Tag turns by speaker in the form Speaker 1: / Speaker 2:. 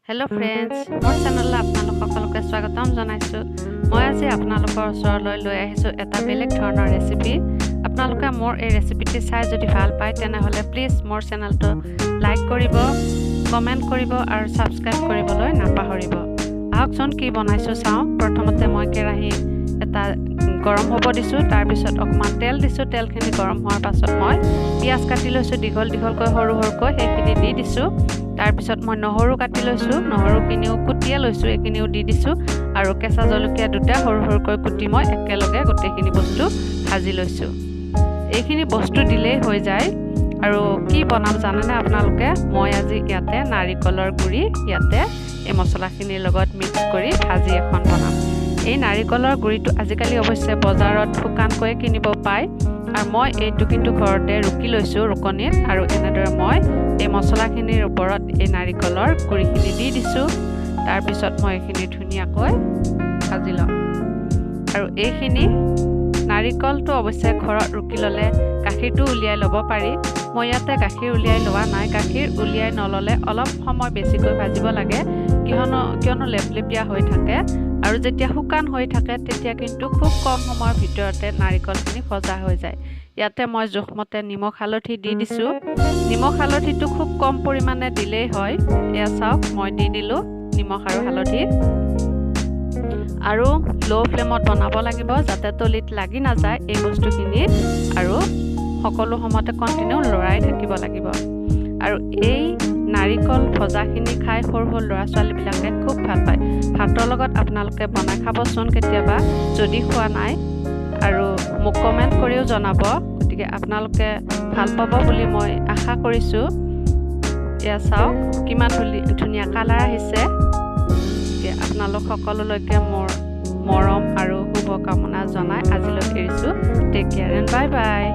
Speaker 1: Hello' friends, মোৰ চেনেললৈ আপোনালোক সকলোকে স্বাগতম জনাইছোঁ। মই আজি আপোনালোকৰ ওচৰলৈ লৈ আহিছোঁ এটা বেলেগ ধৰণৰ ৰেচিপি। আপোনালোকে মোৰ এই ৰেচিপিটি চাই যদি ভাল পায় তেনেহ'লে প্লিজ মোৰ চেনেলটো লাইক কৰিব, কমেণ্ট কৰিব আৰু ছাবস্ক্ৰাইব কৰিবলৈ নাপাহৰিব। আহকচোন কি বনাইছোঁ চাওঁ। প্ৰথমতে মই কেৰাহী এটা গৰম হ'ব দিছোঁ, তাৰপিছত অকণমান তেল দিছোঁ। তেলখিনি গৰম হোৱাৰ পাছত মই পিঁয়াজ কাটি লৈছোঁ দীঘল দীঘলকৈ, সৰু সৰুকৈ, সেইখিনি দি দিছোঁ। তাৰপিছত মই নহৰু কাটি লৈছোঁ, নহৰুখিনিও কুটিয়ে লৈছোঁ, এইখিনিও দি দিছোঁ। আৰু কেঁচা জলকীয়া দুটা সৰু সৰুকৈ কুটি মই একেলগে গোটেইখিনি বস্তু ভাজি লৈছোঁ। এইখিনি বস্তু দিলেই হৈ যায়। আৰু কি বনাম জানেনে আপোনালোকে? মই আজি ইয়াতে নাৰিকলৰ গুড়ি ইয়াতে এই মছলাখিনিৰ লগত মিক্স কৰি ভাজি এখন বনাম। এই নাৰিকলৰ গুড়িটো আজিকালি অৱশ্যে বজাৰত শুকানকৈয়ে কিনিব পায়, আৰু মই এইটো কিন্তু ঘৰতে ৰুকি লৈছোঁ ৰুকনিত। আৰু এনেদৰে মই এই মছলাখিনিৰ ওপৰত এই নাৰিকলৰ গুড়িখিনি দি দিছোঁ। তাৰপিছত মই এইখিনি ধুনীয়াকৈ ভাজি ল'ম। আৰু এইখিনি নাৰিকলটো অৱশ্যে ঘৰত ৰুকি ল'লে গাখীৰটো উলিয়াই ল'ব পাৰি। মই ইয়াতে গাখীৰ উলিয়াই লোৱা নাই। গাখীৰ উলিয়াই নল'লে অলপ সময় বেছিকৈ ভাজিব লাগে, কিয়নো লেপলেপীয়া হৈ থাকে। আৰু যেতিয়া শুকান হৈ থাকে তেতিয়া কিন্তু খুব কম সময়ৰ ভিতৰতে নাৰিকলখিনি ভজা হৈ যায়। ইয়াতে মই জোখমতে নিমখ হালধি দি দিছোঁ। নিমখ হালধিটো খুব কম পৰিমাণে দিলেই হয়। এয়া চাওক, মই দি দিলোঁ নিমখ আৰু হালধি। আৰু ল' ফ্লেমত বনাব লাগিব যাতে তলিত লাগি নাযায় এই বস্তুখিনি, আৰু সকলো সময়তে কণ্টিনিউ লৰাই থাকিব লাগিব। আৰু এই নাৰিকল ভজাখিনি খাই সৰু সৰু ল'ৰা ছোৱালীবিলাকে খুব ভাল পায়। ভাতৰ লগত আপোনালোকে বনাই খাবচোন কেতিয়াবা যদি খোৱা নাই, আৰু মোক কমেণ্ট কৰিও জনাব। গতিকে আপোনালোকে ভাল পাব বুলি মই আশা কৰিছোঁ। এয়া চাওক কিমান ধুনীয়া কালাৰ আহিছে। আপোনালোক সকলোলৈকে মোৰ মৰম আৰু শুভকামনা জনাই আজিলৈ এৰিছোঁ। Take care and bye by.